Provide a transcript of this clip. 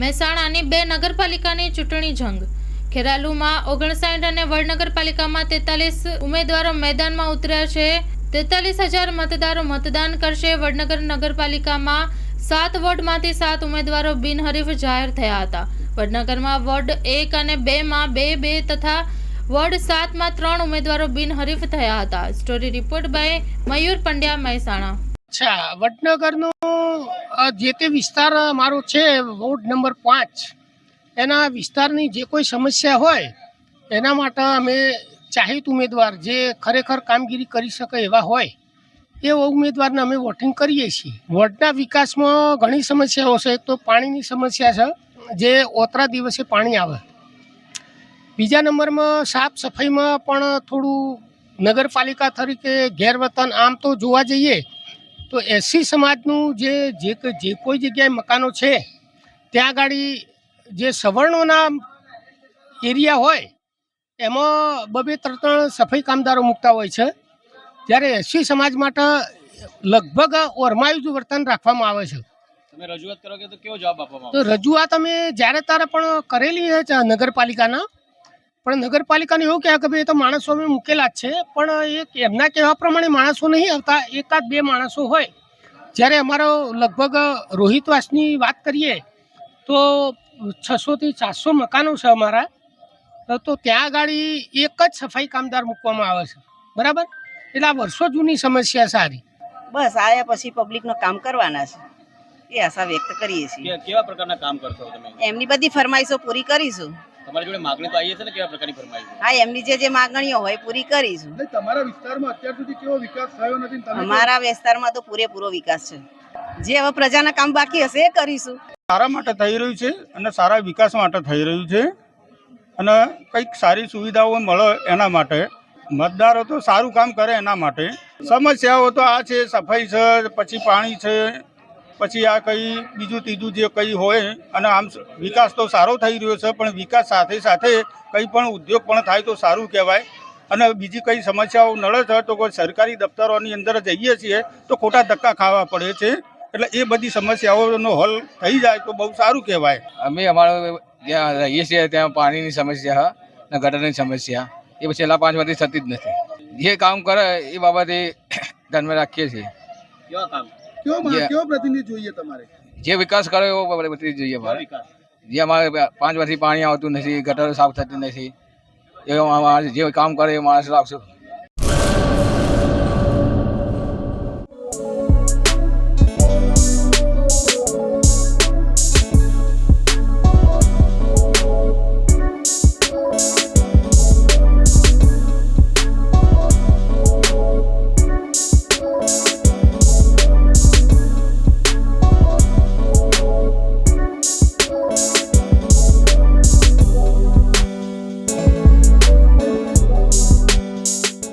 મહેસાણાની બે નગરપાલિકાની ચૂંટણી જંગ. ખેરાલુમાં 59 અને વડનગરપાલિકામાં 43 ઉમેદવારો મેદાનમાં ઉતર્યા છે. 43,000 મતદારો મતદાન કરશે. વડનગર નગરપાલિકામાં 7 વોર્ડમાંથી 7 ઉમેદવારો બિનહરીફ જાહેર થયા હતા. વડનગરમાં વોર્ડ 1 અને 2માં 2 તથા વોર્ડ 7માં 3 ઉમેદવારો બિનહરીફ થયા હતા. સ્ટોરી રિપોર્ટ બાય મયુર પંડ્યા, મહેસાણા. અચ્છા, વડનગરનો જે તે વિસ્તાર મારો છે વોર્ડ નંબર 5, એના વિસ્તારની જે કોઈ સમસ્યા હોય એના માટે અમે ચાહિત ઉમેદવાર જે ખરેખર કામગીરી કરી શકે એવા હોય એ ઉમેદવારને અમે વોટિંગ કરીએ છીએ. વોર્ડના વિકાસમાં ઘણી સમસ્યાઓ છે. એક તો પાણીની સમસ્યા છે, જે ઓતરા દિવસે પાણી આવે. બીજા નંબરમાં સાફ સફાઈમાં પણ થોડું નગરપાલિકા તરીકે ગેરવર્તન. આમ તો જોવા જઈએ તો એસસી સમાજનું જે કોઈ જગ્યાએ મકાનો છે ત્યાં આગળ જે સવર્ણોના એરિયા હોય એમાં 2-3 સફાઈ કામદારો મૂકતા હોય છે, જ્યારે એસસી સમાજ માટે લગભગ ઓરમાયું જ વર્તન રાખવામાં આવે છે. તમે રજૂઆત કરો કે તો કેવો જવાબ આપવામાં તો રજૂઆત અમે જ્યારે તારે પણ કરેલી છે નગરપાલિકાના, પણ નગરપાલિકાને એવું કહે કે ભાઈ એ તો માણસો અમે મૂકેલા જ છે, પણ એક એમના કહેવા પ્રમાણે માણસો નહીં આવતા, 1-2 માણસો હોય. જ્યારે અમારો લગભગ રોહિતવાસની વાત કરીએ તો 600 થી 400 મકાનો છે અમારા, તો ત્યાં આગળ એક જ સફાઈ કામદાર મૂકવામાં આવે છે. બરાબર, એટલે આ વર્ષો જૂની સમસ્યા સારી. બસ આયા પછી પબ્લિકનો કામ કરવાના છે એ આશા વ્યક્ત કરીએ છીએ. કેવા પ્રકારના કામ કરશો તમે? એમની બધી ફરમાઈશો પૂરી કરીશું. તમારી જોડે માંગણી તો આવી છે ને, કેવા પ્રકારની ફરમાઈશ? હા, એમની જે માંગણીઓ હોય પૂરી કરીશું. તમારા વિસ્તારમાં અત્યાર સુધી કેવો વિકાસ થયો નથી? અમારા વિસ્તારમાં તો પૂરેપૂરો વિકાસ છે. જે હવે પ્રજાના કામ બાકી હશે એ કરીશું. સારા માટે થઈ રહ્યું છે અને સારા વિકાસ માટે થઈ રહ્યું છે, અને કંઈક સારી સુવિધાઓ મળે એના માટે, મતદારો તો સારું કામ કરે એના માટે. સમસ્યાઓ તો આ છે, સફાઈ છે, પછી પાણી છે, પછી આ કંઈ બીજું ત્રીજું જે કંઈ હોય. અને આમ વિકાસ તો સારો થઈ રહ્યો છે, પણ વિકાસ સાથે સાથે કંઈ પણ ઉદ્યોગ પણ થાય તો સારું કહેવાય. અને બીજી કઈ સમસ્યાઓ નડે છે તો કોઈ સરકારી દફતરોની અંદર જઈએ છીએ તો ખોટા ધક્કા ખાવા પડે છે. એટલે એ બધી સમસ્યાઓનો હલ થઈ જાય તો બહુ સારું કહેવાય. અમે અમારો જ્યાં રહીએ છીએ ત્યાં પાણીની સમસ્યા અને ગટરની સમસ્યા એ છેલ્લા 5 વર્ષથી થતી જ નથી. જે કામ કરે એ બાબતે ધ્યાનમાં રાખીએ છીએ. કેવા કામ? કેવો પ્રતિનિધિ જોઈએ તમારે? જે વિકાસ કરે એવો પ્રતિનિધિ જોઈએ અમારે. જે અમારે 5 વર્ષથી પાણી આવતું નથી, ગટર સાફ થતી નથી, એ જે કામ કરે એ માણસ રાખશું.